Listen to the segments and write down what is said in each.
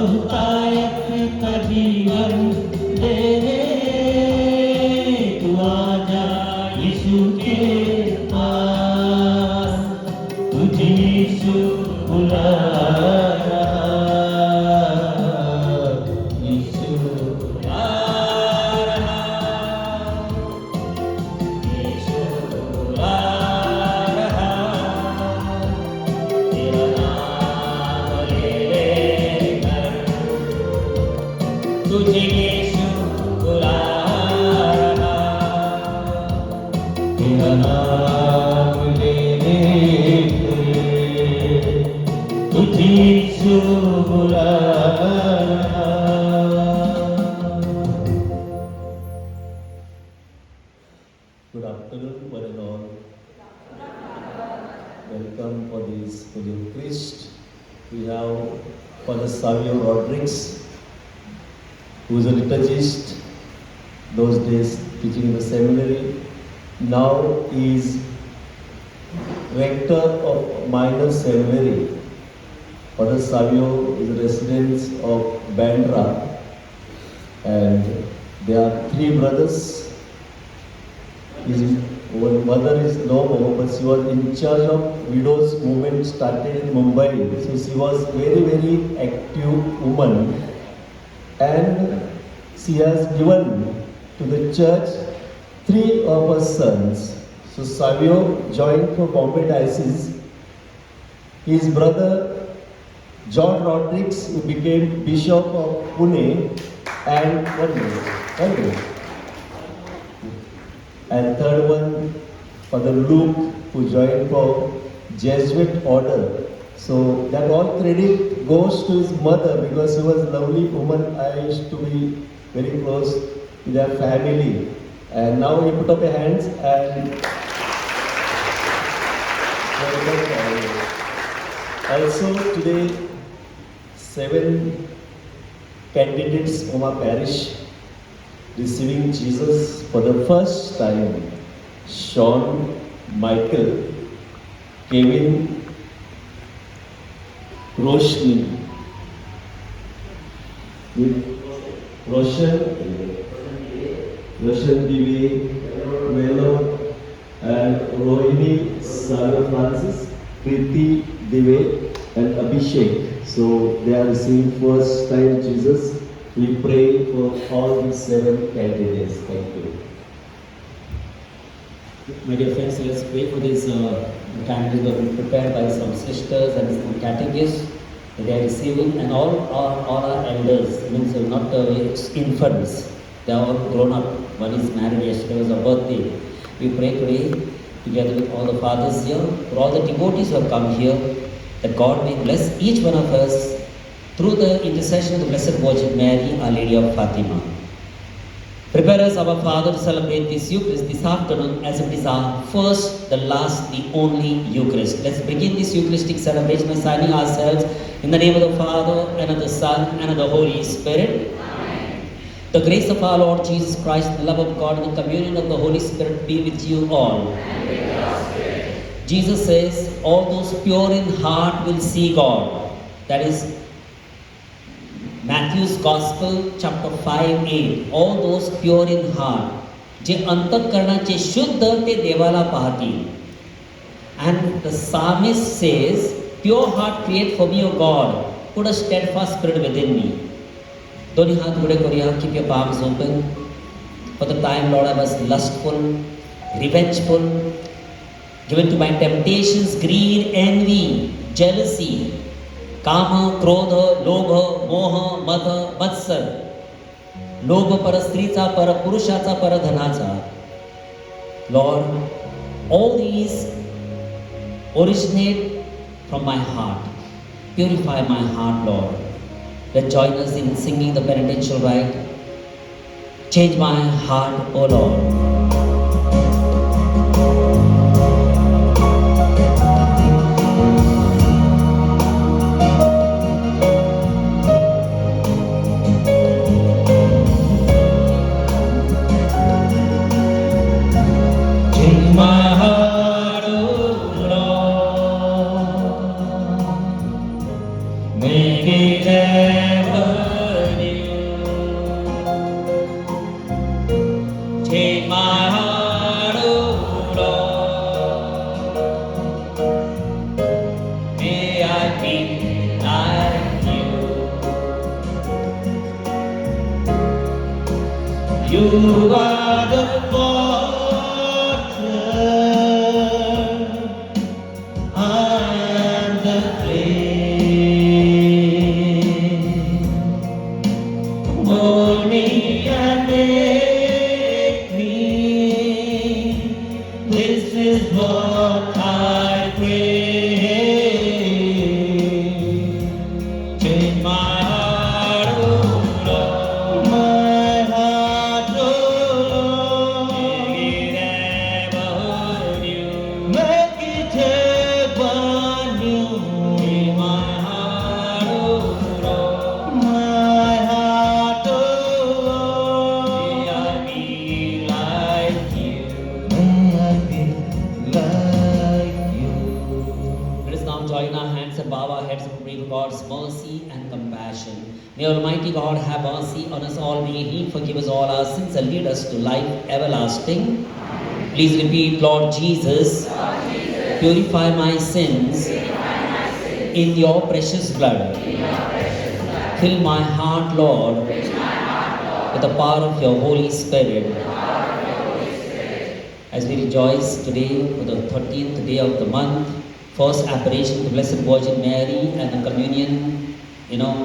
बहुतायत का जीवन देने तू आजा यीशु के पास, तुझे यीशु बुला रहा, यीशु बुला रहा, यीशु बुला रहा, तेरा नाम ले लेकर तुझे यीशु बुला रहा, तेरा नाम ले लेकर तुझे यीशु बुला रहा। Good afternoon, one and all. Welcome for this Holy Eucharist. We have Father Savio Rodriguez, who is a liturgist, those days teaching in the seminary. Now he is rector of minor seminary. Father Savio is a resident of Bandra, and there are 3 brothers. His mother is no more, but she was in charge of widows movement started in Mumbai. So she was very, very active woman, and she has given to the church 3 of her sons. So Savio joined for Bombay Diocese. His brother John Rodriguez, who became Bishop of Pune, and one more. And third one, Father Luke, who joined for Jesuit order. So that all credit goes to his mother, because she was a lovely woman. I used to be very close to their family. And now you put up your hands and also today 7 candidates from our parish receiving Jesus for the first time. Sean, Michael, Kevin, Roshni, Roshan Divi, Melo, and Rohini Sarah Francis, Kriti Dive, and Abhishek. So they are receiving first time Jesus. We pray for all these 7 candidates. Thank you. My dear friends, let's pray for these candidates that have been prepared by some sisters and some catechists. They are receiving, and all our elders, means not infants. They are all grown up. One is married, yesterday was her birthday. We pray today, together with all the fathers here, for all the devotees who have come here, that God may bless each one of us through the intercession of the Blessed Virgin Mary, Our Lady of Fatima. Prepare us, our Father, to celebrate this Eucharist this afternoon, as it is our first, the last, the only Eucharist. Let's begin this Eucharistic celebration by signing ourselves in the name of the Father, and of the Son, and of the Holy Spirit. Amen. The grace of our Lord Jesus Christ, the love of God, and the communion of the Holy Spirit be with you all. And with your spirit. Jesus says, all those pure in heart will see God. That is Matthew's Gospel, chapter 5:8. All those pure in heart, जे अंतःकरणाचे शुद्ध ते देवाला पाहतील. And the psalmist says, pure heart create for me, O God, put a steadfast spirit within me. दोन्ही हात उघडे करूया. Keep your palms open. For the time, Lord, I was lustful, revengeful, given to my temptations, greed, envy, jealousy, काम, क्रोध, लोभ, मोह, मद, मत्सर, लोभ पर स्त्रीचा, पर पुरुषाचा, पर धनाचा. Lord, all these originate from my heart. Purify my heart, Lord. Let's join us in singing the penitential rite. Change my heart, O Lord. Make it ever be like you. You are the potter, I am the clay. Mold me and make me. This is what I pray. Change my heart, oh Lord. My heart, oh Lord. Make it ever new. Make it ever new. Change my heart, oh Lord. My heart, oh Lord. May I be like you. May I be like you. Let us now join our hands and bow our heads and pray for God's mercy and compassion. May Almighty God have mercy on us all. May He forgive us all our sins and lead us to life everlasting. Please repeat, Lord Jesus, purify my sins in your precious blood. Fill my heart, Lord, with the power of your Holy Spirit. As we rejoice today for the 13th day of the month, first apparition to the Blessed Virgin Mary and the communion,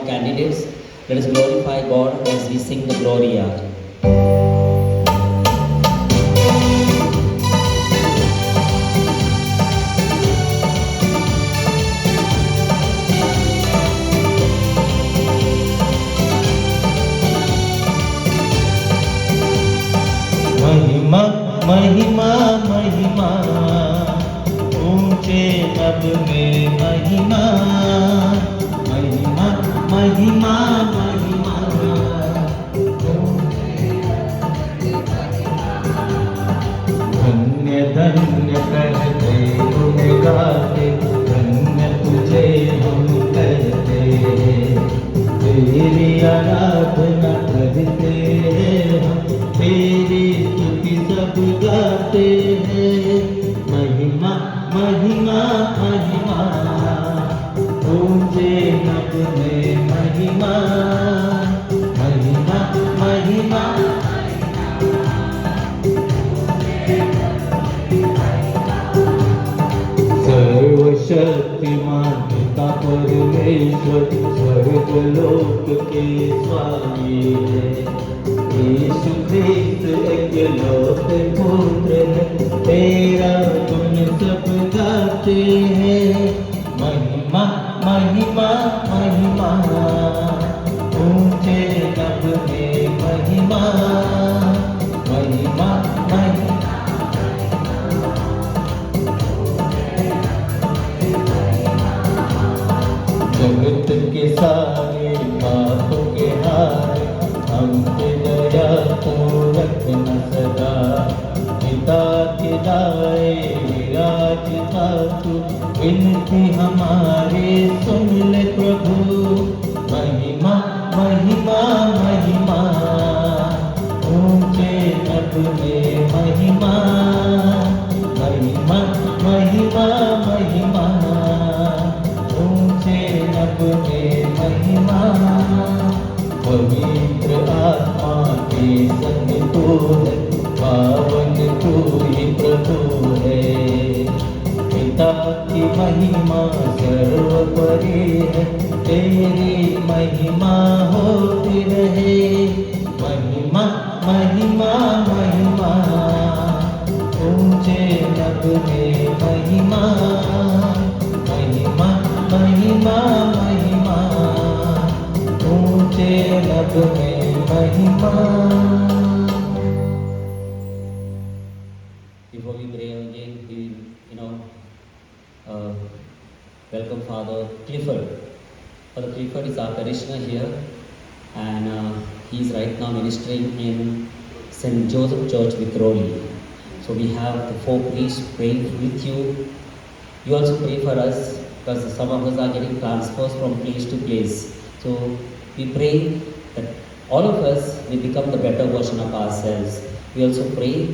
candidates, let us glorify God as we sing the Gloria. महिमा महिमा महिमा ऊंचे नभ में महिमा महिमा महिमा महिमा धन्य धन्य कहते गुण गाते धन्य तुझे हम कहते तेरी आराधना करते हम तेरी स्तुति सब गाते हैं महिमा महिमा महिमा ऊंचे नभ में महिमा महिमा महिमा सर्वशक्तिमान पिता परमेश्वर स्वर्ग लोक के स्वामी है यीशु ख्रिस्त एकलौते पुत्र है तेरा गुण सब गाते हैं महिमा महिमा महिमा ऊंचे नभ में महिमा महिमा महिमा जगत के सारे पापों के हार हम पे दया तो रखना सदा पिता के दाए विराजता तू विनती हमारे सुन ले प्रभु महिमा महिमा महिमा ऊंचे नभ में महिमा महिमा महिमा महिमा ऊंचे नभ में महिमा पवित्र आत्मा के संग तू है पावन तू ही प्रभु है पिता की महिमा सर्वोपरि है तेरी महिमा होती रहे महिमा महिमा महिमा ऊंचे नभ में महिमा महिमा महिमा महिमा ऊंचे नभ में महिमा. Before we pray again, we welcome Father Clifford. Father Clifford is our parishioner here, and he is right now ministering in St. Joseph Church with Rowley. So we have the 4 priests praying with you. You also pray for us because some of us are getting transfers from place to place. So we pray that all of us may become the better version of ourselves. We also pray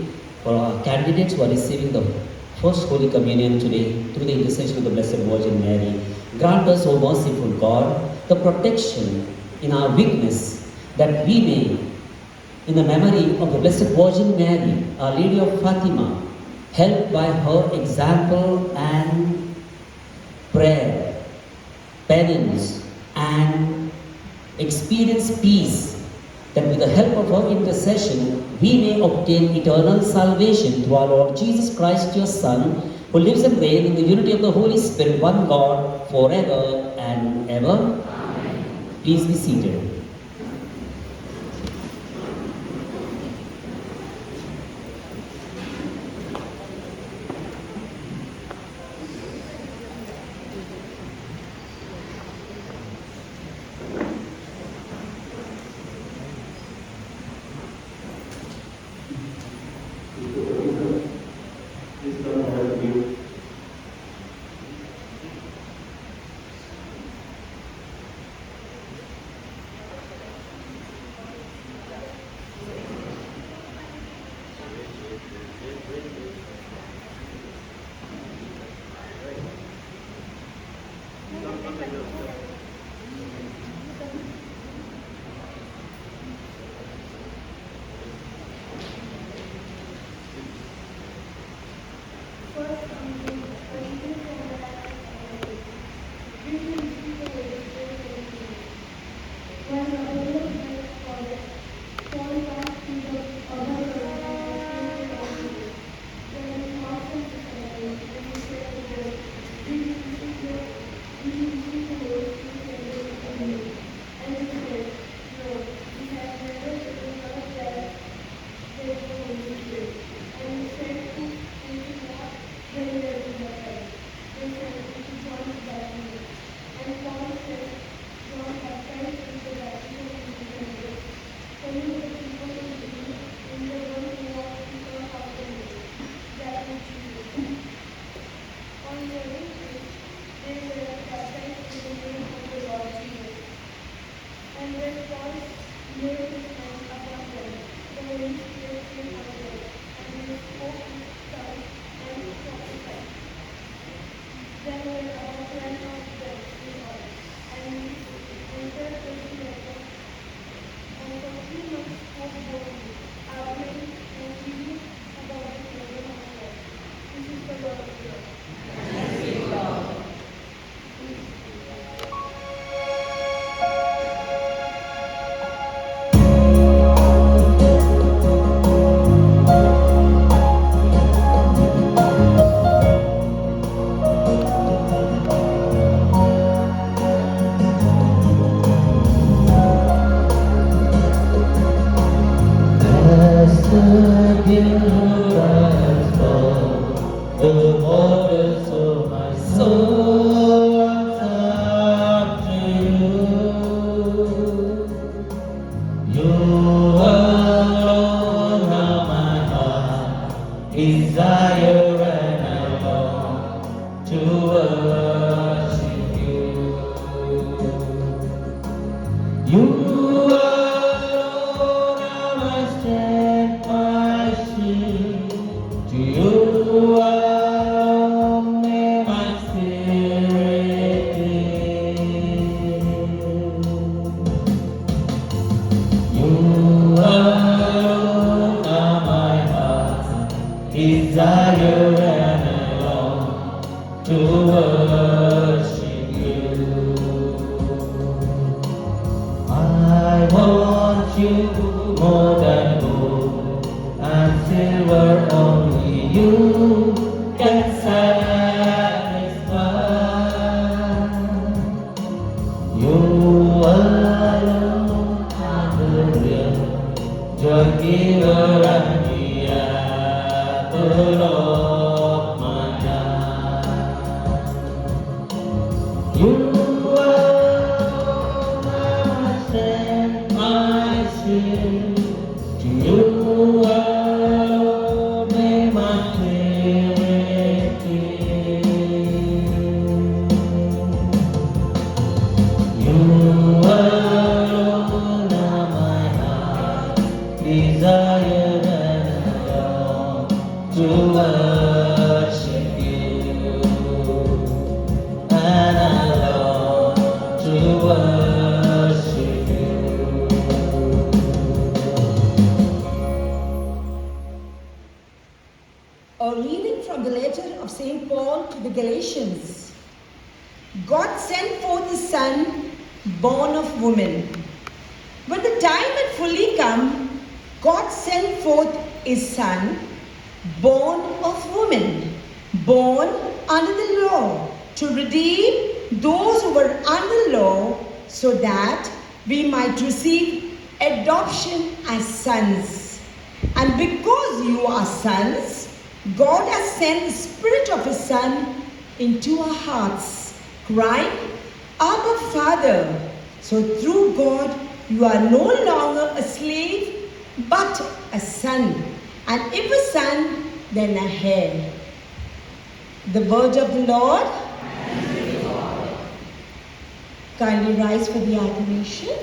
for our candidates who are receiving the first Holy Communion today through the intercession of the Blessed Virgin Mary. Grant us, O merciful God, the protection in our weakness, that we may, in the memory of the Blessed Virgin Mary, Our Lady of Fatima, helped by her example and prayer, penance, and experience peace, that with the help of her intercession, we may obtain eternal salvation through our Lord Jesus Christ, your Son, who lives and reigns in the unity of the Holy Spirit, one God, forever and ever. Amen. Please be seated. Desire and I long to worship you. You alone are my strength, my shield. To you alone may my spirit yield. You alone are my heart's desire and I long to worship you. I want you more than gold and silver, only you can satisfy. You alone are the real joy giver and the apple of my eye. You alone are my strength, my shield. To you alone may my spirit yield. You alone are my heart desire and I long to worship you. And I sent forth his son, born of woman. When the time had fully come, God sent forth his son, born of woman, born under the law, to redeem those who were under law, so that we might receive adoption as sons. And because you are sons, God has sent the Spirit of his Son into our hearts, crying, Abba, Father. So through God, you are no longer a slave, but a son. And if a son, then a heir. The word of the Lord. Kindly rise for the adoration.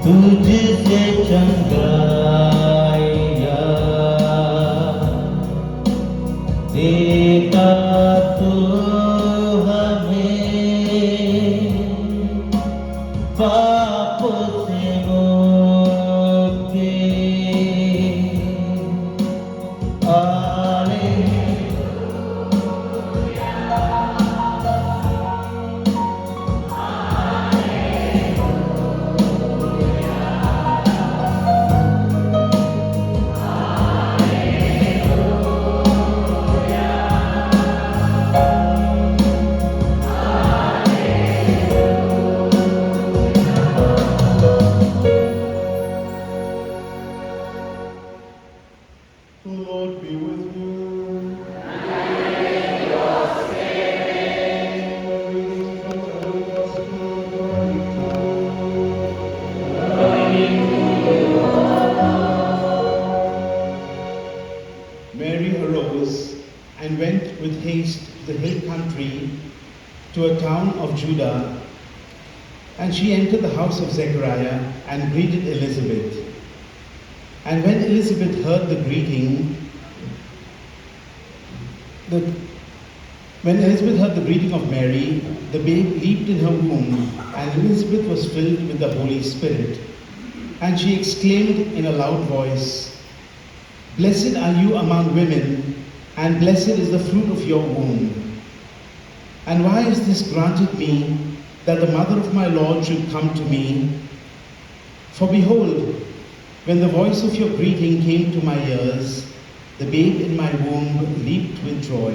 तुझसे चंगाइया देता तू हमें, पाप से मुक्ति The Lord be with you. Mary arose and went with haste to the hill country, to a town of Judah, and she entered the house of Zechariah and greeted Elizabeth. And when Elizabeth heard the greeting, of Mary, the babe leaped in her womb, and Elizabeth was filled with the Holy Spirit. And she exclaimed in a loud voice, Blessed are you among women, and blessed is the fruit of your womb. And why is this granted me, that the mother of my Lord should come to me? For behold, when the voice of your greeting came to my ears, the babe in my womb leaped with joy.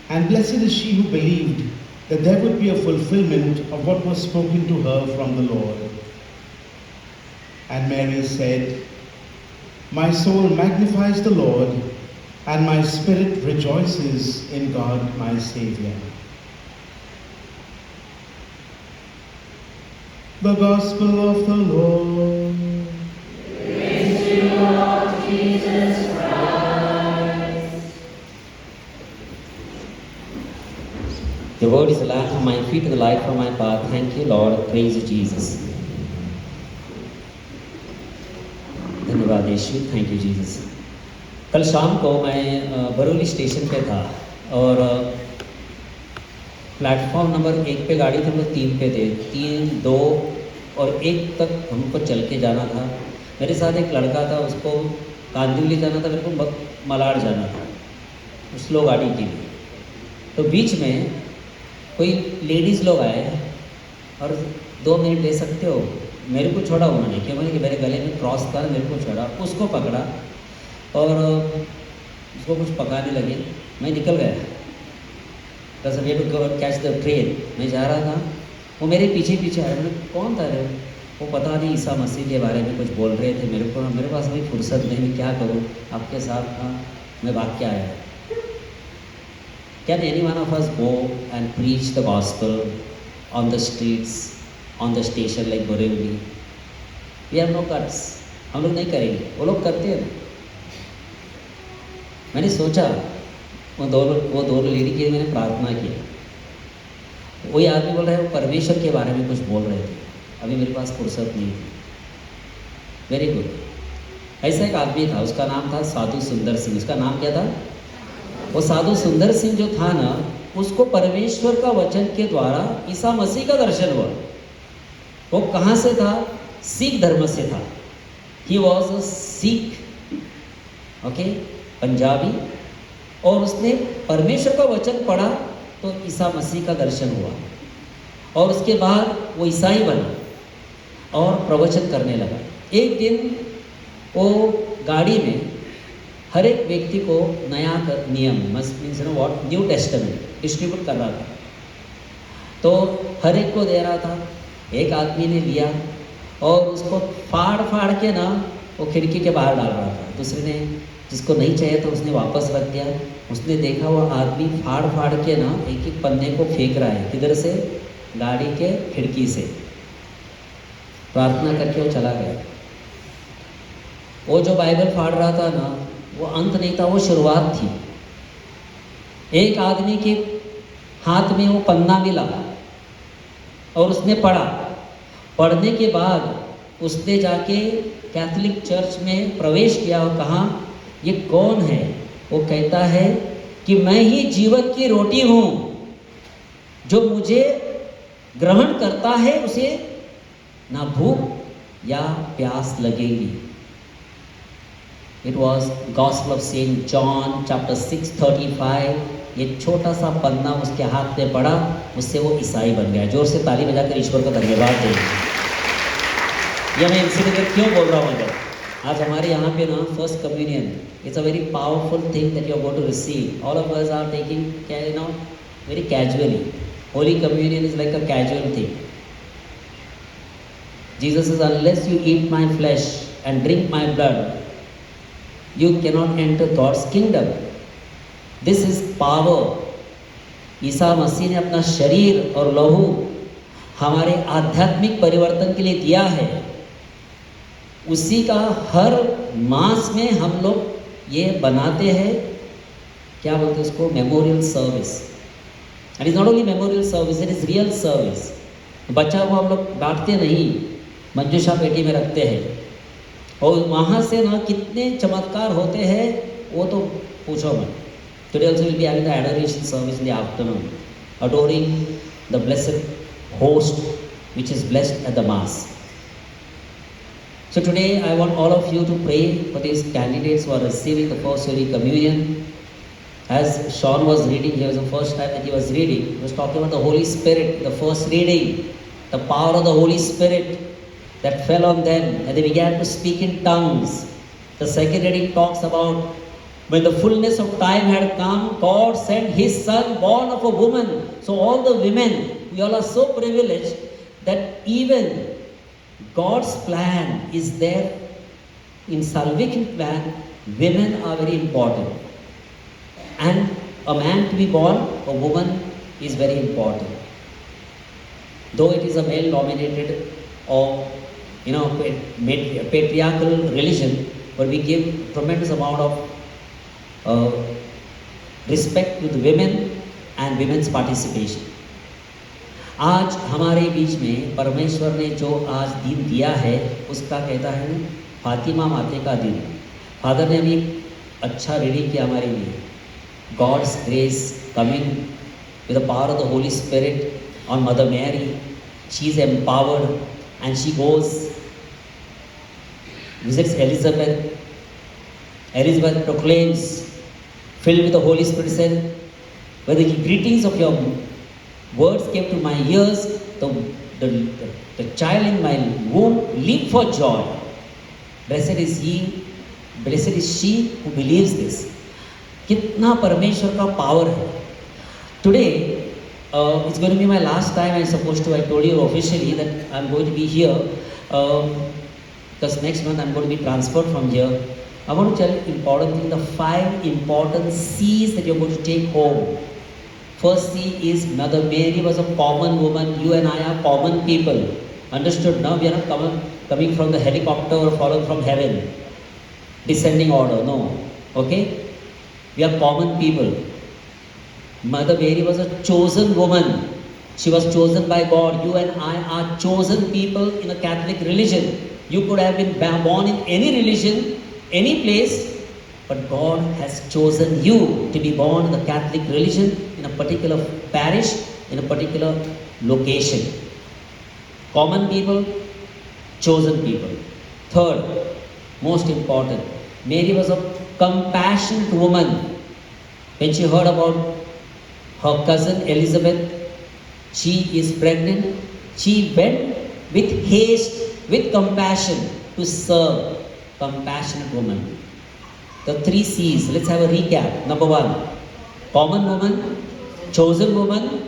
And blessed is she who believed that there would be a fulfillment of what was spoken to her from the Lord. And Mary said, My soul magnifies the Lord, and my spirit rejoices in God my Savior. The Gospel of the Lord. Praise to you, Lord Jesus Christ. The word is a lamp for my feet and a light for my path. Thank you, Lord. Praise you, Jesus. धन्यवाद यीशु, thank you Jesus. कल शाम को मैं Barauli station पे था और platform number 1 पे गाड़ी थी, हम लोग 3 पे थे, 3, 2 और 1 तक हमको चल के जाना था। मेरे साथ एक लड़का था, उसको कांदिवली जाना था, मेरे को मलाड जाना था, स्लो गाड़ी की। तो बीच में कोई लेडीज़ लोग आए और 2 मिनट दे सकते हो, मेरे को छोड़ा उन्होंने, क्यों मैंने कि मेरे गले में क्रॉस था, मेरे को छोड़ा, उसको पकड़ा और उसको कुछ पकाने लगे। मैं निकल गया, बस way to catch the train. मैं जा रहा था, वो मेरे पीछे पीछे आया। मैंने कौन था रे? वो पता नहीं ईसा मसीह के बारे में कुछ बोल रहे थे। मेरे पास अभी फुर्सत नहीं, मैं क्या करूँ, आपके साथ था। में वाक्य आया है, Can any one of us go and preach the gospel on the streets, on the station like Borivali? We have no guts. हम लोग नहीं करेंगे, वो लोग करते हैं। मैंने सोचा वो दो लेडी के लिए मैंने प्रार्थना की। वही आदमी बोल रहा है वो परमेश्वर के बारे में कुछ बोल रहे थे, अभी मेरे पास फुर्सत नहीं थी। Very good. ऐसा एक आदमी था, उसका नाम था साधु सुंदर सिंह। उसका नाम क्या था? वो साधु सुंदर सिंह जो था ना, उसको परमेश्वर का वचन के द्वारा ईसा मसीह का दर्शन हुआ। वो कहाँ से था? सिख धर्म से था। He was a Sikh, okay, Punjabi. और उसने परमेश्वर का वचन पढ़ा तो ईसा मसीह का दर्शन हुआ, और उसके बाद वो ईसाई बना और प्रवचन करने लगा। एक दिन वो गाड़ी में हर एक व्यक्ति को नया नियम means know what, new testament distribute कर रहा था। तो हर एक को दे रहा था। एक आदमी ने लिया और उसको फाड़ फाड़ के ना वो खिड़की के बाहर डाल रहा था। दूसरे ने, जिसको नहीं चाहिए था, उसने वापस रख दिया। उसने देखा वो आदमी फाड़ फाड़ के ना एक एक पन्ने को फेंक रहा है। किधर से? गाड़ी के खिड़की से। प्रार्थना करके वो चला गया। वो जो बाइबल फाड़ रहा था ना, वो अंत नहीं था, वो शुरुआत थी। एक आदमी के हाथ में वो पन्ना मिला और उसने पढ़ा। पढ़ने के बाद उसने जाके कैथोलिक चर्च में प्रवेश किया और कहा, ये कौन है? वो कहता है कि मैं ही जीवन की रोटी हूँ, जो मुझे ग्रहण करता है उसे ना भूख या प्यास लगेगी। It was Gospel of Saint John chapter 6:35। ये छोटा सा पन्ना उसके हाथ में पड़ा, उससे वो ईसाई बन गया। जोर से ताली बजाकर ईश्वर का धन्यवाद दें। ये मैं इंसिडेंट क्यों बोल रहा हूँ? आज हमारे यहाँ पे ना first communion, it's a very powerful thing that you are going to receive. All of us are taking very casually. Holy communion is like a casual thing. Jesus says, unless you eat my flesh and drink my blood, you cannot enter God's kingdom. This is power. Isa Masih ने अपना शरीर और लहू हमारे आध्यात्मिक परिवर्तन के लिए दिया है। उसी का हर मास में हम लोग ये बनाते हैं, क्या बोलते हैं उसको, memorial service. And is not only memorial service, it is real service. बच्चा को हम लोग डांटते नहीं, मंजूषा पेटी में रखते हैं, और वहाँ से ना कितने चमत्कार होते हैं वो तो पूछो मत। Today also we'll be having the adoration service in the afternoon, adoring the blessed host which is blessed at the Mass. So today I want all of you to pray for these candidates who are receiving the First Holy Communion. As Sean was reading, here was the first time that he was reading, he was talking about the Holy Spirit, the first reading, the power of the Holy Spirit that fell on them and they began to speak in tongues. The second reading talks about when the fullness of time had come, God sent His Son born of a woman. So all the women, we all are so privileged that even God's plan is there. In salvation plan, women are very important. And a man to be born, a woman is very important. Though it is a male-dominated or patriarchal religion, but we give tremendous amount of respect to the women and women's participation. आज हमारे बीच में परमेश्वर ने जो आज दिन दिया है उसका कहता है फातिमा माते का दिन। फादर ने अभी अच्छा रीडिंग किया हमारे लिए। God's grace coming with the power of the Holy Spirit on Mother Mary. She is empowered and she goes, visits Elizabeth. Elizabeth proclaims, filled with the Holy Spirit, said, when the greetings of your words came to my ears, the child in my womb leaped for joy. Blessed is she who believes this. कितना परमेश्वर का power है। Today, it's going to be my last time. I told you officially that I'm going to be here because next month I'm going to be transferred from here. I want to tell you important thing, the 5 important C's that you're going to take home. First C is Mother Mary was a common woman. You and I are common people. Understood? Now we are not coming from the helicopter or fallen from heaven. Descending order, no. Okay? We are common people. Mother Mary was a chosen woman. She was chosen by God. You and I are chosen people in a Catholic religion. You could have been born in any religion, any place, but God has chosen you to be born in the Catholic religion, in a particular parish, in a particular location. Common people, chosen people. Third, most important, Mary was a compassionate woman. When she heard about her cousin Elizabeth, she is pregnant, she went with haste, with compassion to serve. Compassionate woman. The 3 C's, let's have a recap. Number 1, common woman, chosen woman,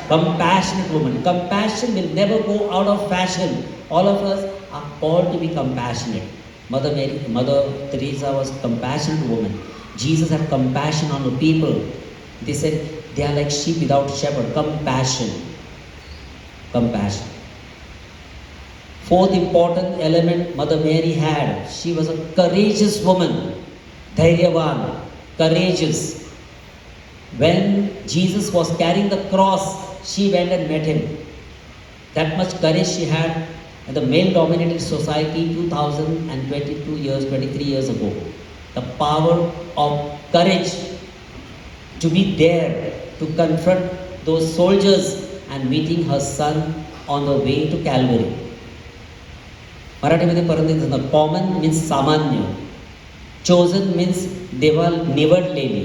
compassionate woman. Compassion will never go out of fashion. All of us are called to be compassionate. Mother Teresa was a compassionate woman. Jesus had compassion on the people. They said they are like sheep without shepherd. Compassion. Compassion. 4th important element Mother Mary had. She was a courageous woman. Dhairyavan. Courageous. When Jesus was carrying the cross, she went and met him. That much courage she had in the male-dominated society 2022 years, 23 years ago. The power of courage to be there to confront those soldiers and meeting her son on the way to Calvary. मराठीमध्ये परत एकदा common means सामान्य, chosen means देवा निवडलेली.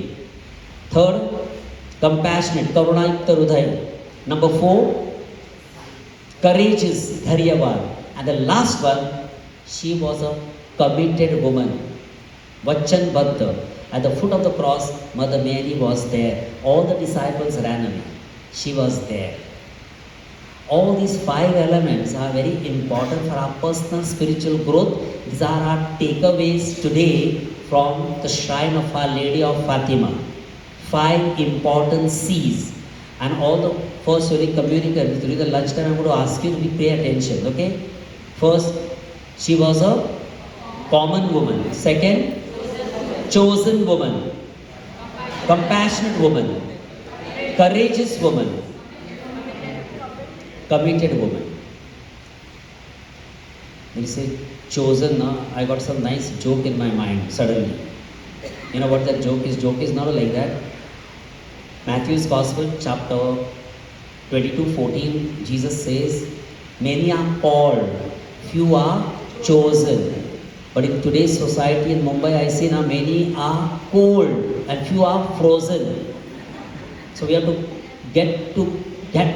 Third, compassionate, करुणायुक्त हृदय. Number 4, courageous, धैर्यवान. And the last one, she was a committed woman, वचनबद्ध. At the foot of the cross, Mother Mary was there. All the disciples ran away. She was there. All these 5 elements are very important for our personal spiritual growth. These are our takeaways today from the shrine of Our Lady of Fatima. 5 important C's. And all the first during communion, during the lunchtime, I'm going to ask you to pay attention. Okay? First, she was a common woman. Second, chosen woman. Compassionate woman. Courageous woman. Committed woman. When you say chosen, I got some nice joke in my mind suddenly. You know what that joke is? Joke is not like that. Matthew's Gospel, chapter 22:14, Jesus says, many are called, few are chosen. But in today's society in Mumbai, I see now many are cold and few are frozen. So we have to get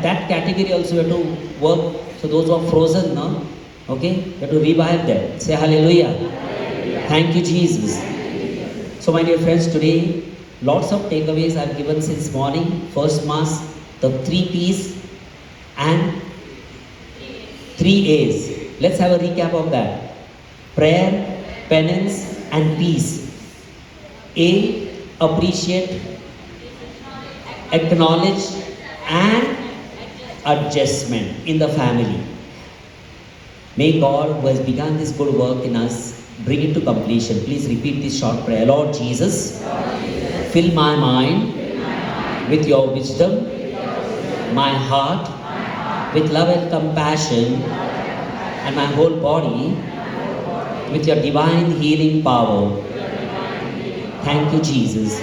that category also, we have to work. So those who are frozen now, okay, we have to revive them. Say hallelujah. Thank you, Jesus. So my dear friends, today, lots of takeaways I've given since morning. First Mass, the 3 P's and 3 A's. Let's have a recap of that. Prayer, penance and peace. A, appreciate, acknowledge and adjustment in the family. May God, who has begun this good work in us, bring it to completion. Please repeat this short prayer. Lord Jesus, fill my mind with your wisdom, my heart with love and compassion, and my whole body with your divine healing power. Thank you, Jesus.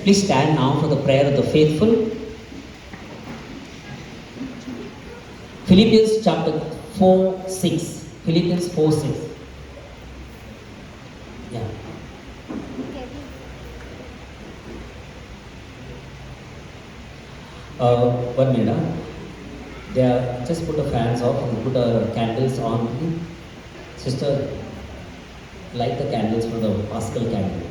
Please stand now for the prayer of the faithful. Philippians chapter 4:6. Philippians 4:6. Yeah. One minute. They are, just put the fans off and put the candles on. Sister, light the candles for the Paschal candle.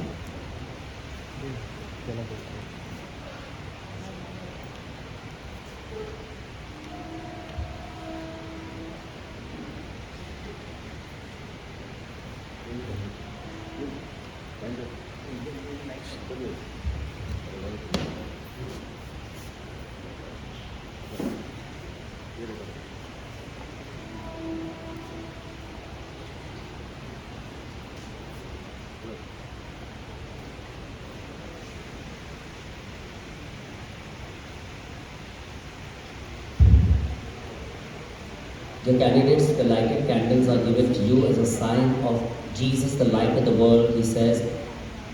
Dear candidates, the lighted candles are given to you as a sign of Jesus, the light of the world. He says,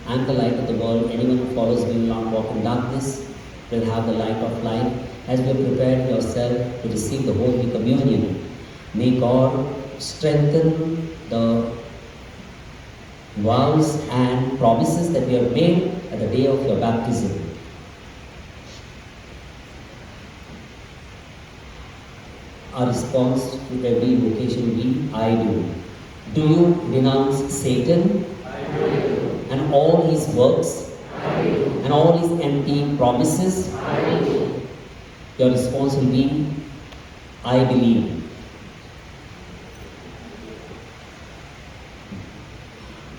I am the light of the world. Anyone who follows me will not walk in darkness, will have the light of life. As you have prepared yourself to receive the Holy Communion, may God strengthen the vows and promises that we have made at the day of your baptism. Our response to every vocation will be, I do. Do you renounce Satan? I do. And all his works? I do. And all his empty promises? I do. Your response will be, I believe.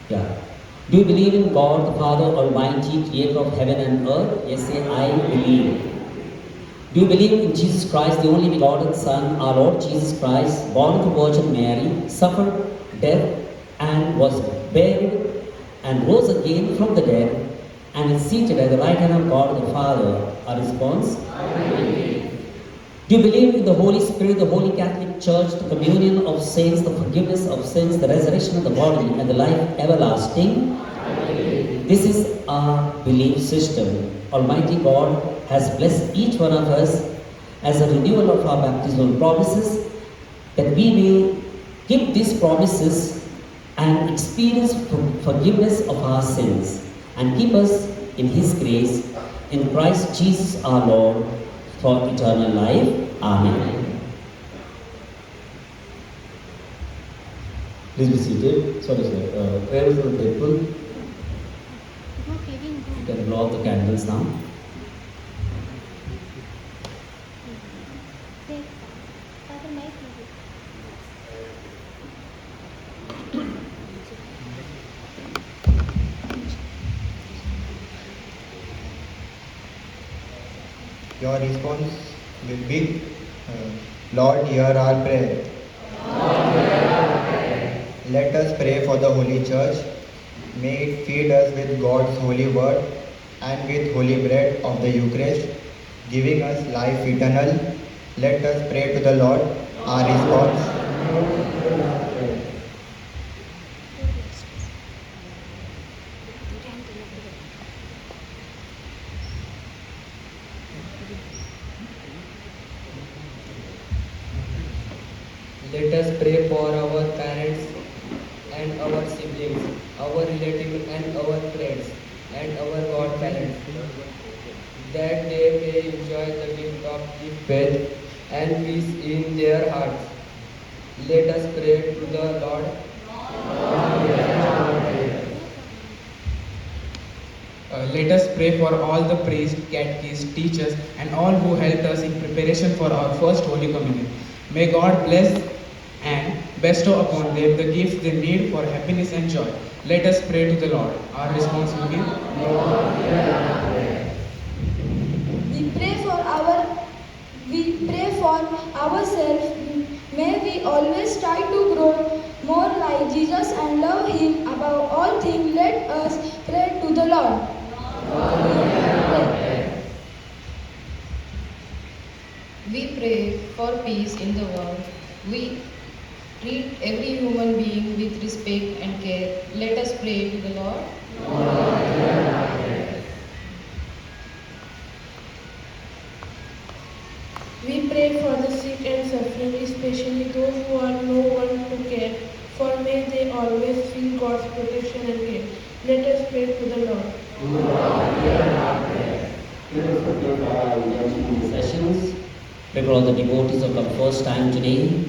Yeah. Do you believe in God, the Father Almighty, creator of heaven and earth? Yes, say, I believe. Do you believe in Jesus Christ, the only begotten Son, our Lord Jesus Christ, born of the Virgin Mary, suffered death and was buried and rose again from the dead and is seated at the right hand of God the Father? Our response? I believe. Do you believe in the Holy Spirit, the Holy Catholic Church, the communion of saints, the forgiveness of sins, the resurrection of the body, and the life everlasting? I believe. This is our belief system. Almighty God has blessed each one of us as a renewal of our baptismal promises, that we may keep these promises and experience forgiveness of our sins and keep us in His grace in Christ Jesus our Lord for eternal life. Amen. Please be seated. Sorry, sir. Prayers for the faithful. You can blow out the candles now. Your response will be, Lord, hear our prayer. Let us pray for the Holy Church. May it feed us with God's holy word and with holy bread of the Eucharist, giving us life eternal. Let us pray to the Lord. Our response. Let us pray for our parents and our siblings, our relatives and our friends, and our godparents, that they may enjoy the gift of the faith and peace in their hearts. Let us pray to the Lord. Let us pray for all the priests, catechists, teachers, and all who helped us in preparation for our first Holy Communion. May God bless and bestow upon them the gifts they need for happiness and joy. Let us pray to the Lord. Our response will be, we pray for ourselves. May we always try to grow more like Jesus and love Him above all things. Let us pray to the Lord. We pray for peace in the world. We treat every human being with respect and care. Let us pray to the Lord. We pray for the sick and suffering, especially those who are no one to care for. May they always feel God's protection and care. Let us pray to the Lord. Sessions. Pray for all the devotees who come first time today.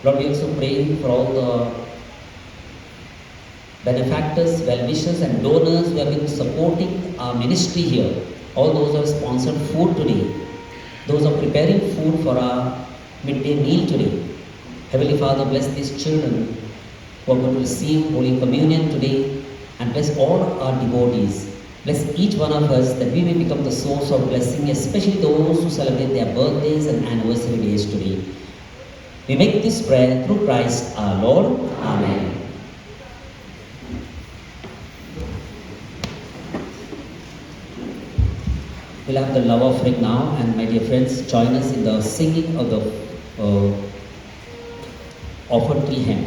Lord, we also pray for all the benefactors, well-wishers and donors who have been supporting our ministry here. All those who have sponsored food today. Those who are preparing food for our midday meal today. Heavenly Father, bless these children who are going to receive Holy Communion today, and bless all our devotees. Bless each one of us that we may become the source of blessing, especially those who celebrate their birthdays and anniversary days today. We make this prayer through Christ our Lord. Amen. We'll have the love offering now, and my dear friends, join us in the singing of the offered to him.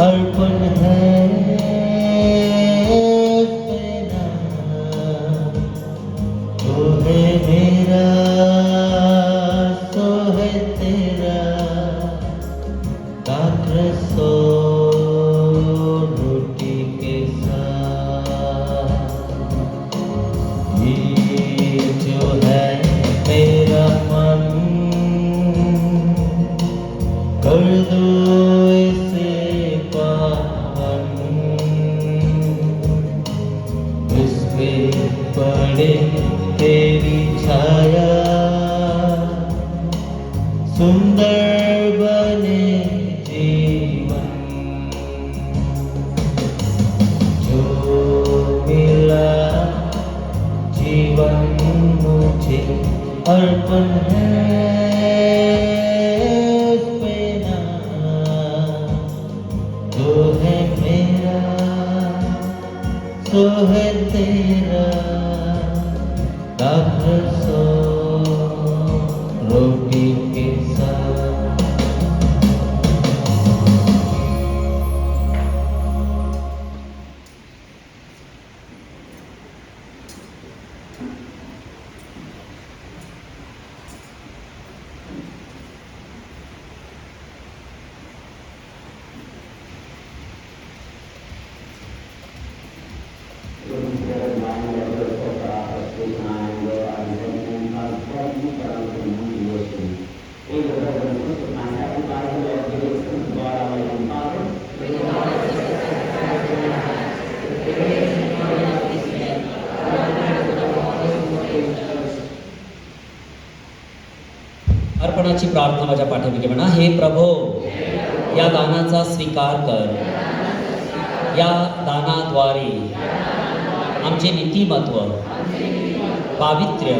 अर्पण है तेरा, तो है मेरा, तो है तेरा, दात्र सो रोटी के साथ। ये जो है मेरा मन, कर दो पड़े तेरी छाया, सुंदर बने जीवन। जो मिला जीवन मुझे अर्पण है पे ना, जो है मेरा सो है तेरा, दात्र सो रोटी के साथ। अर्पणाची प्रार्थना माझ्या पाठीमागे म्हणा. हे प्रभो, या दानाचा स्वीकार कर. या दानाद्वारे आमचे नीतिमत्व, पावित्र्य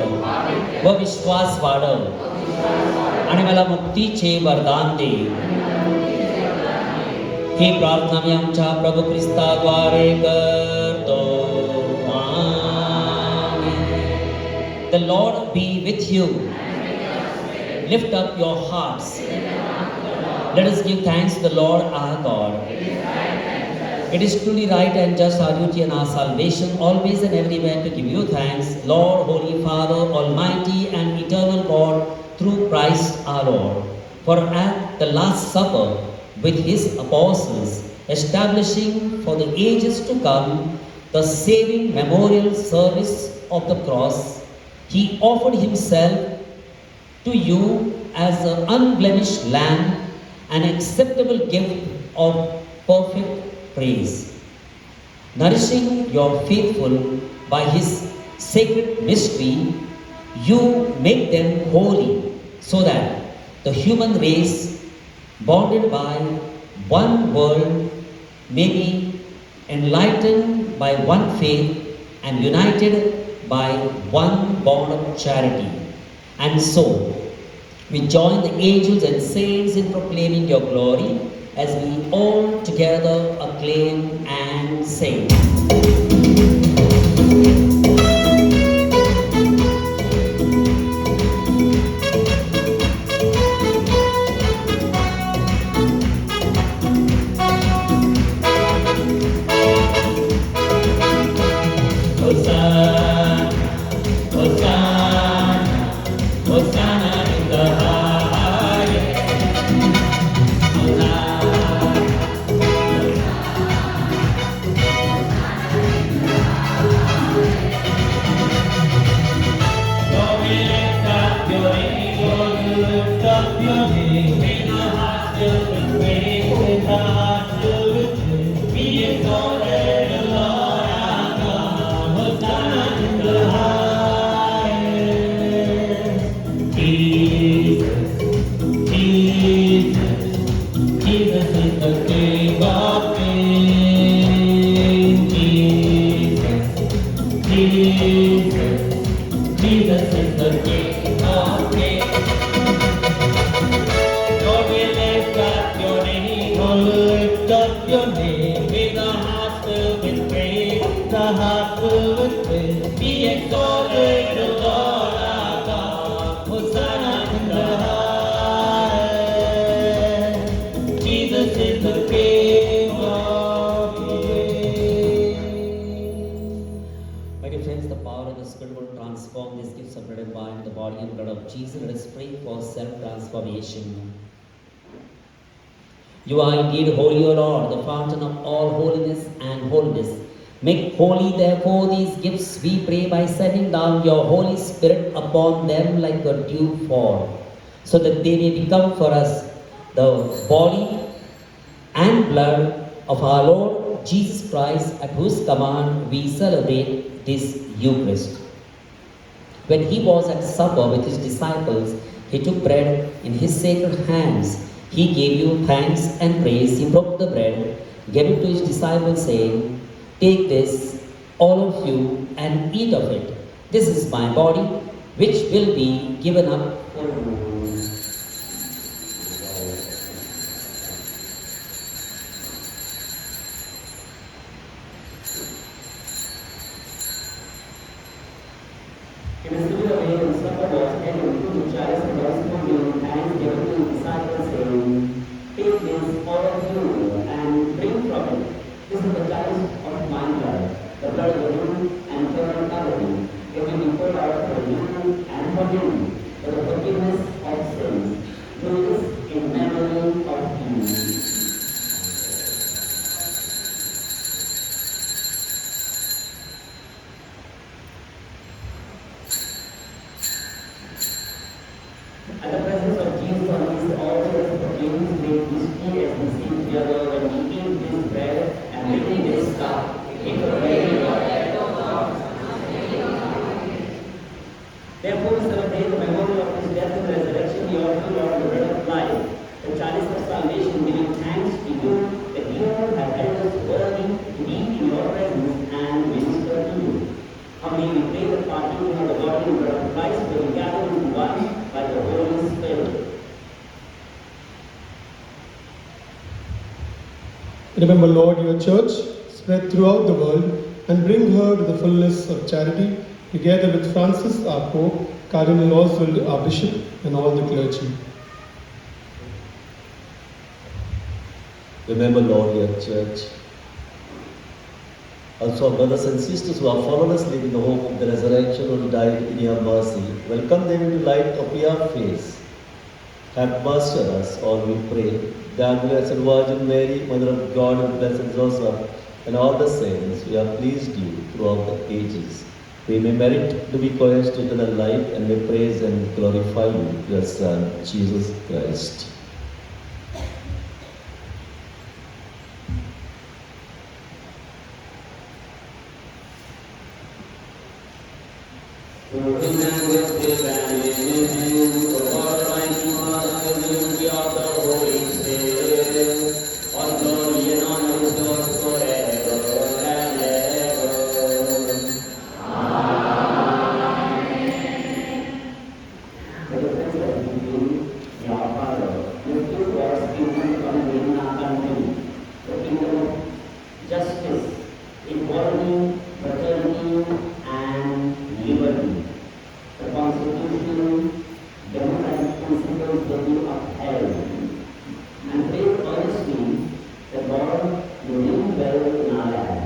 व विश्वास वाढव आणि मला मुक्तीचे वरदान दे. ही प्रार्थना मी आमच्या प्रभू ख्रिस्ताद्वारे करतो. The Lord be with you. Lift up your hearts. Let us give thanks to the Lord our God. It is truly right and just our duty and our salvation, always and everywhere, to give you thanks, Lord, Holy Father, Almighty and eternal God, through Christ our Lord. For at the Last Supper with his apostles, establishing for the ages to come the saving memorial service of the cross, he offered himself to you as an unblemished lamb, an acceptable gift of perfect praise. Nourishing your faithful by his sacred mystery, you make them holy, so that the human race, bonded by one world, may be enlightened by one faith and united by one bond of charity. And so, we join the angels and saints in proclaiming your glory as we all together acclaim and sing. your name. May the heart filled with praise, The heart filled with praise. be exalted, the Lord our God. Hosanna in the highest. Jesus is the King of kings. My dear friends, the power of the Spirit will transform these gifts of bread and wine, the body and blood of Jesus. Let us pray for self-transformation. You are indeed holy, O Lord, the fountain of all holiness and holiness. Make holy, therefore, these gifts, we pray, by sending down your Holy Spirit upon them like a dew fall, so that they may become for us the body and blood of our Lord Jesus Christ, at whose command we celebrate this Eucharist. When he was at supper with his disciples, he took bread in his sacred hands. He gave you thanks and praise. He broke the bread, gave it to his disciples, saying, "Take this, all of you, and eat of it. This is my body, which will be given up for you." In a similar way, when supper was ended, he took the chalice and also gave thanks, gave it to his disciples, saying, "Take this, all of you, and drink from it. This is the chalice of my blood, the blood of the new and eternal covenant. It will be poured out for you and for you, for the forgiveness of sins. Do this in memory of me." At the presence of Jesus on this altar, the proclaims great mystery as we sing together when we eat this bread and drink this cup. It will be your death, O God. Therefore, we celebrate the memory of his death and resurrection. We offer you, Lord, the bread of life, the chalice of salvation, giving thanks to you that you have held us worthy to be in your presence and minister to you. Humbly we pray that partaking of the body and blood of Christ will be gathered into one by the Holy Spirit. Remember, Lord, your church spread throughout the world and bring her to the fullness of charity, together with Francis, our Pope, Cardinal Oswald, our Bishop, and all the clergy. Remember, Lord, your church. Also, our brothers and sisters who have followed us, living the hope of the resurrection, who died in your mercy. Welcome them into the light of your face. Have mercy on us, all we pray. The Blessed Virgin Mary, Mother of God, and Blessed Joseph, and all the saints, we have pleased you throughout the ages. We may merit to be co-heirs to eternal life, and may praise and glorify you, your Son, Jesus Christ. Justice, equality, fraternity, and liberty. The Constitution, democratic principles will be upheld. And pray earnestly that God will live well in our land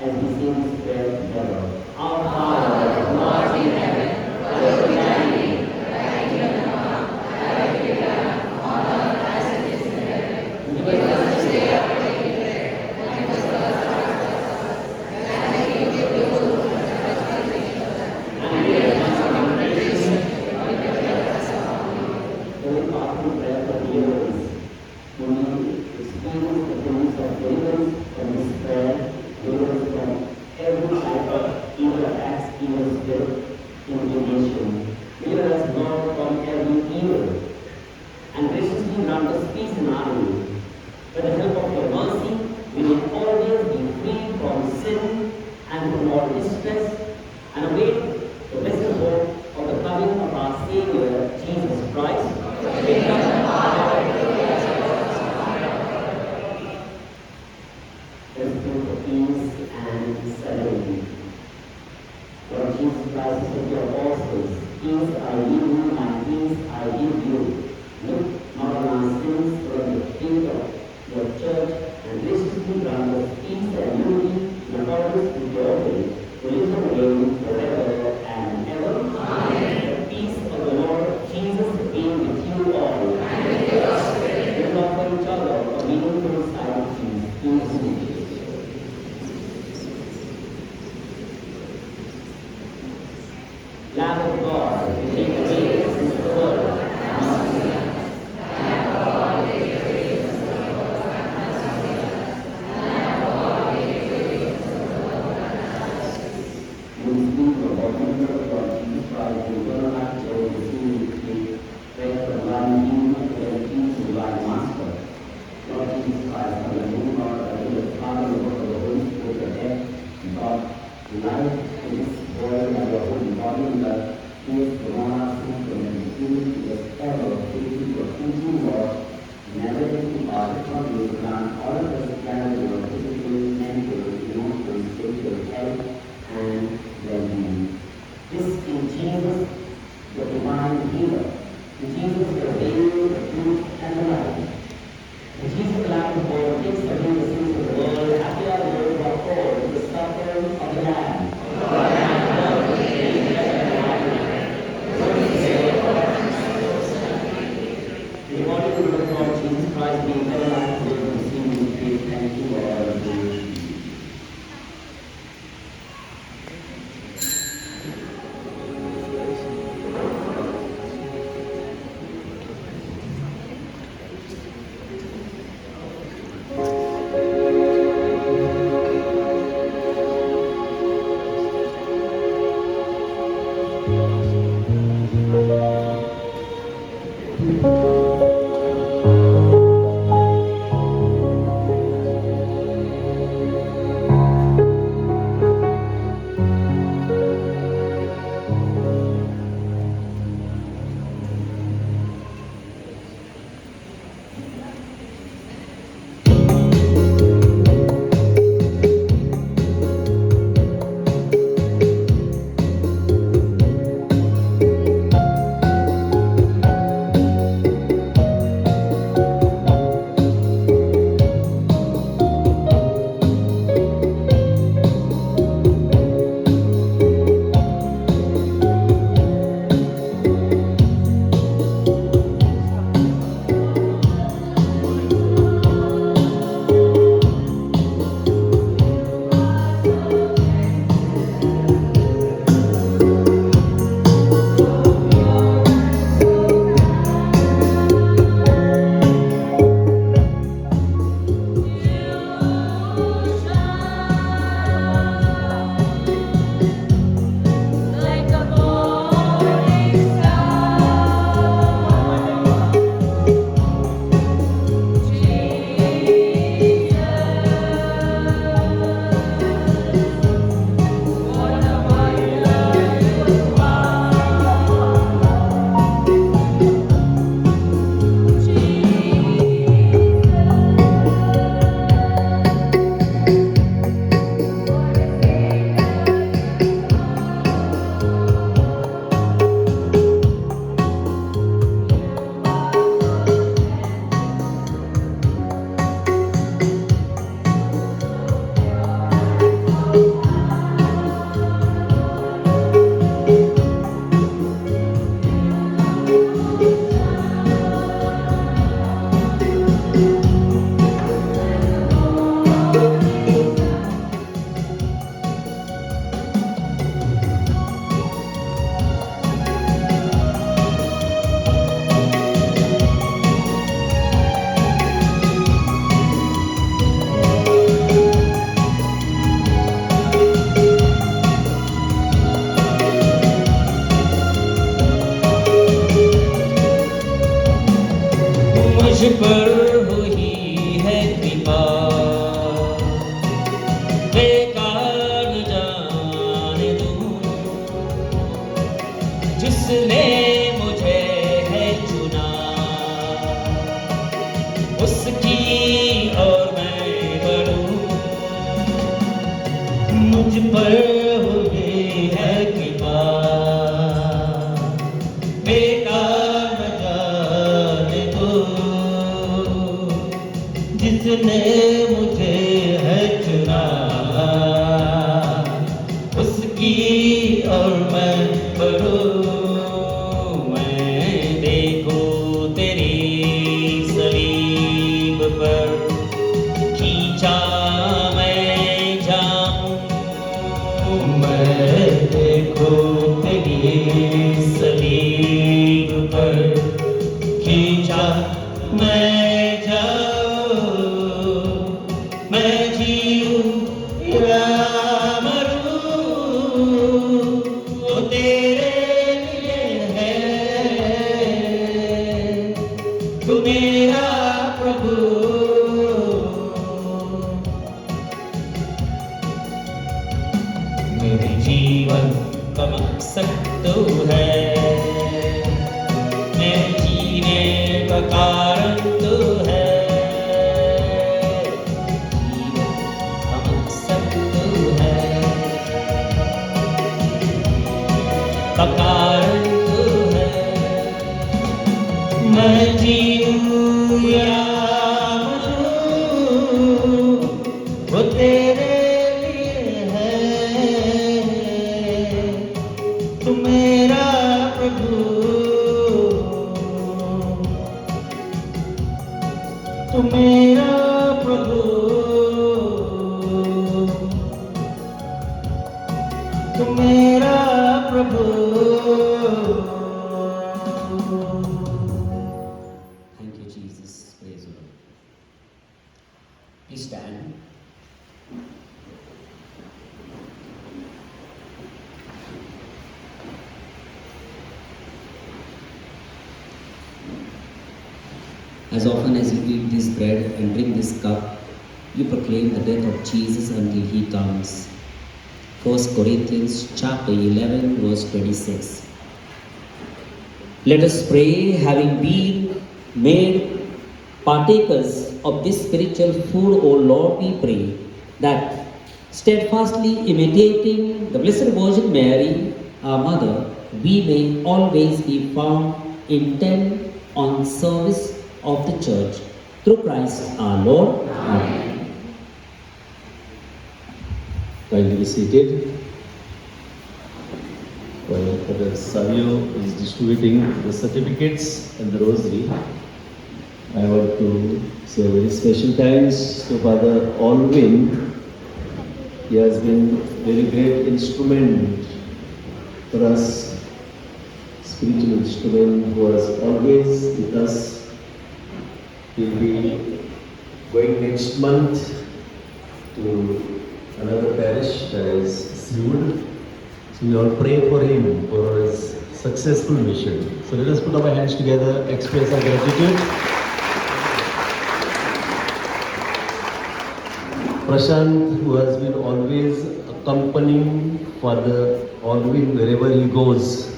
as we sing this prayer together. Our Father, who art in heaven, hallowed be thy name. Thy kingdom come, thy will be done on earth as it is in heaven. Give us this day our daily bread, and forgive us our trespasses, as we forgive those who trespass against us. And lead us not into temptation, but deliver us from evil. Holy Father, prayer for deliverance. When we experience the promise of deliverance from this prayer, deliverance from every type of evil attacks, evil spirit, intimidation. Deliver us, Lord, from every evil, and graciously grant us peace in our life. With the help of your mercy, we may always be free from sin and from all distress, and await the blessed hope of the coming of our Savior, Jesus Christ. Lamb of God, take away the world. मुझ पर हुई है कृपा, बेकार न जाने दूं, जिसने मुझे है चुना, उसकी और मैं बढ़ूं। मुझ पर हुई है कृपा, बेकार न जाने दूं, जिसने मुझे है चुना, उसकी और मैं बढ़ूं। मैं देखूं तेरी सलीब पर खींचा जाओ, मैं जीऊं या मरूं, वो तेरे लिए है, तू मेरा प्रभु। मेरे जीवन का मकसद तू है, मेरे जीने का कारण तू है, जीवन का मकसद तू है, का कारण तू है। मैं जीऊं या मरूं, वो तेरे लिए है, तू मेरा प्रभु, तू मेरा प्रभु, तू मेरा प्रभु। Thank you, Jesus. Praise the Lord. Please stand. As often as you eat this bread and drink this cup, you proclaim the death of Jesus until he comes. 1 Corinthians chapter 11 verse 26. Let us pray, having been made partakers of this spiritual food, O Lord, we pray that steadfastly imitating the Blessed Virgin Mary, our Mother, we may always be found intent on service of the Church. Through Christ our Lord. Amen. Kindly be seated. While Father Savio is distributing the certificates and the rosary, I want to say a very special thanks to Father Alvin. He has been a very great instrument for us, spiritual instrument who has always with us. He will be going next month to another parish, that is Seoul. So we all pray for him for his successful mission. So let us put our hands together, express our gratitude. Prashant, who has been always accompanying Father Alvin wherever he goes.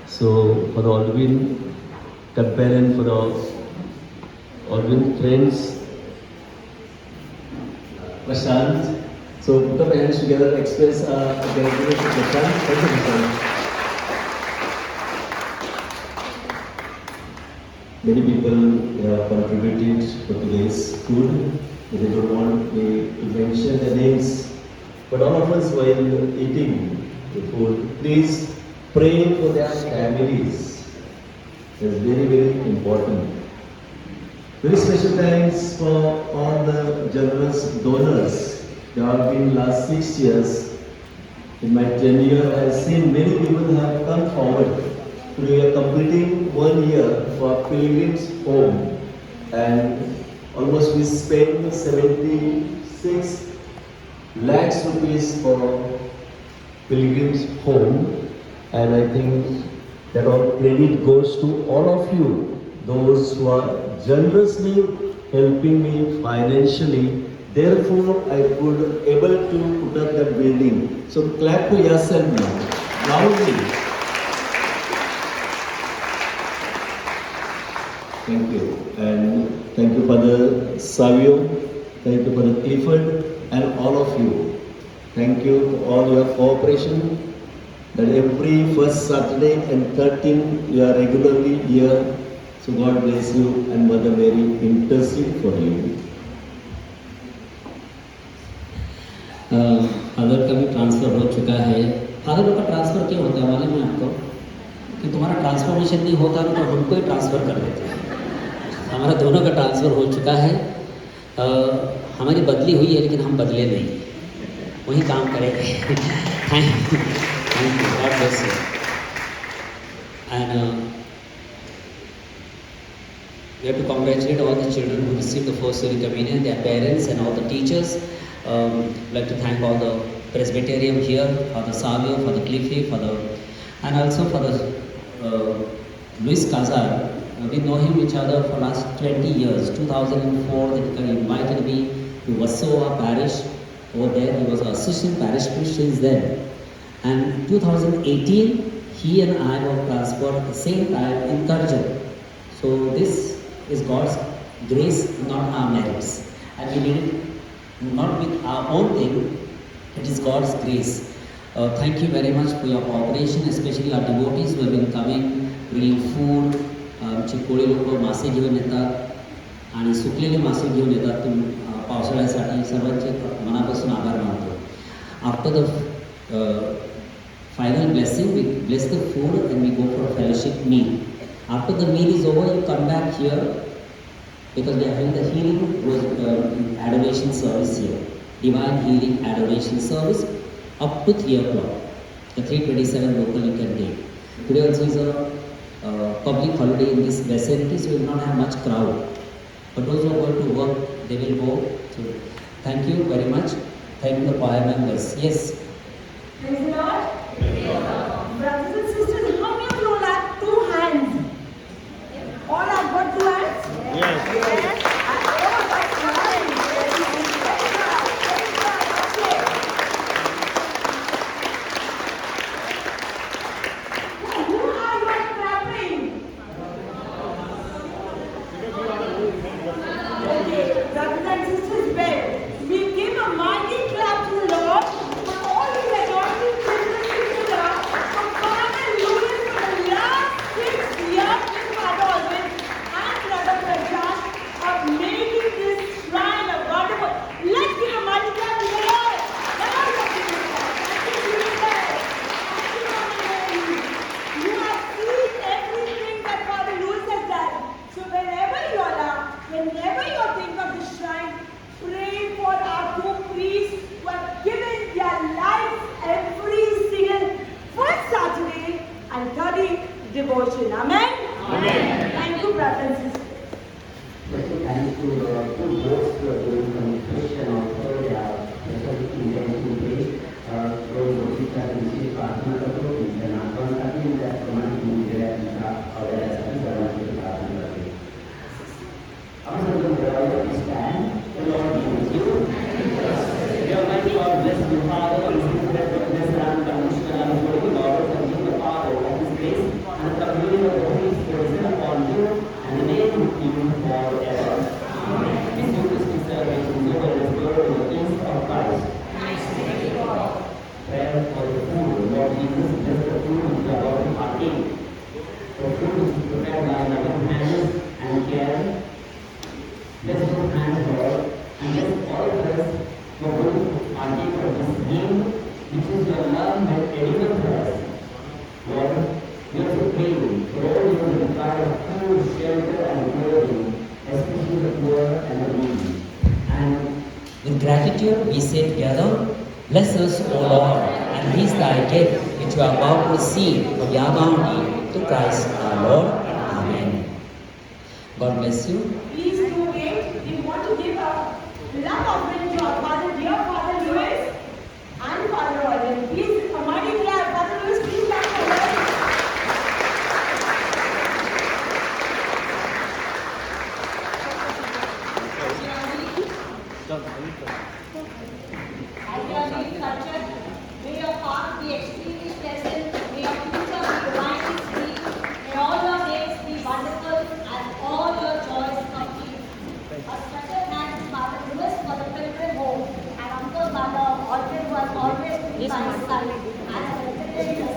So Father Alvin, companion for the Alvin friends. Prashant. So put our hands together and express our gratitude to Prashant. Thank you, Prashant. Many people have contributed for today's food. They don't want me to mention their names. But all of us while eating the food, please pray for their families. That's very, very important. Very special thanks for all the generous donors. There have been last 6 years. In my tenure, I have seen many people have come forward. We are completing 1 year for Pilgrim's Home, and almost we spent 76 lakhs rupees for Pilgrim's Home, and I think that all credit goes to all of you, those who are generously helping me financially. Therefore, I could able to put up that building. So clap to yourself now, loudly. Thank you. And thank you Father Savio, thank you Father Clifford, and all of you. Thank you for all your cooperation, that every first Saturday and 13th you are regularly here. So God bless you, and Mother Mary intercede for you. Father का भी transfer हो चुका है। Father लोग का transfer क्यों होता है मालूम है आपको? कि तुम्हारा ट्रांसफॉर्मेशन नहीं होता तो हमको ही ट्रांसफ़र कर देते हैं। हमारा दोनों का ट्रांसफ़र हो चुका है। हमारी बदली हुई है लेकिन हम बदले नहीं, वही काम करेंगे। Thank you, God bless you. And We have to congratulate all the children who received the first Holy Communion, their parents and all the teachers. I'd like to thank all the Presbyterium here, Father Savio, Father Cliffy, and also Father Luis Cazar. We know him each other for last 20 years. 2004, he invited me to Wassowa Parish. Over there, he was an assistant parish priest since then. And 2018, he and I were transferred at the same time in Karjan. So this is God's grace, not our merits. And we did it not with our own thing, it is God's grace. Thank you very much for your cooperation, especially our devotees who have been coming, bringing food. चिकोळी लोक मासे घेऊन येतात आणि सुकलेले मासे घेऊन येतात पावसाळ्यासाठी. सर्वांचे मनापासून आभार मानतो. After the final blessing, we bless the food and we go for a fellowship meal. After the meal is over, you come back here because we are having the healing adoration service here. Divine healing adoration service up to 3 o'clock. The 3:27 local you can take. Today also is a public holiday in this vicinity, so we will not have much crowd. But those who are going to work, they will go. So thank you very much. Thank you the choir members. Yes. Praise the Lord. Brothers and sisters, how many of you all have 2 hands? All have got 2 hands? Yes. Yes. Oh, that's right. Who are you clapping? Okay, brothers and sisters, well, we give a mighty clap to the Lord for all His anointing children together for Father Louis for the last 6 years with Father Alvin and Brother Prashant of making this shrine a wonderful. Let's give a mighty clap to the Lord. The Lord has given us. Thank you, Jesus. Thank you, Mama Mary. You have seen everything that Father Louis has done. So whenever you are, whenever you think of the shrine, pray for our 2 priests who have given their life every single first Saturday and 30 devotion. Amen? Amen. Thank you, brothers and sisters. Thank you to both during communication also their special intention day. Those who have received प्रार्थना करो, इनका नाम करते हैं, इनका प्रमाण मुझे इनका और ऐसा ही करना चाहिए प्रार्थना करते हैं. अब सब लोग जवाब stand. The Lord be with you. Your mighty God bless you, Father, and bless and commission and holy God and you the Father of His grace and the communion of the Holy Spirit is upon you and remain with you forever. Amen. In you Christian salvation, you will restore the peace of Christ. Prayer for the food. Lord Jesus, bless the food which you are about to partake. The food which is prepared by loving hands and care. Bless your hands, Lord, and bless all of us who are going to partake of this meal, which is your love made edible for us. Lord, we also pray for all who will require food, shelter, and clothing, especially the poor and the needy. And with gratitude, we say together, bless us, O Lord, and release thy gift which you are about to receive from your bounty to Christ our Lord. Amen. God bless you. Please do wait. We want to give a love offering to our Father, dear Father Louis and Father Alvin. Please, a mighty clap. Father Louis, please clap for us. As you are being nurtured, may your path be extremely pleasant, may your future be divinely sweet, may all your days be wonderful and all your joys complete. A special thanks to Father Louis for the pilgrim home and of course Father Alfred who has always been by his side and has educated us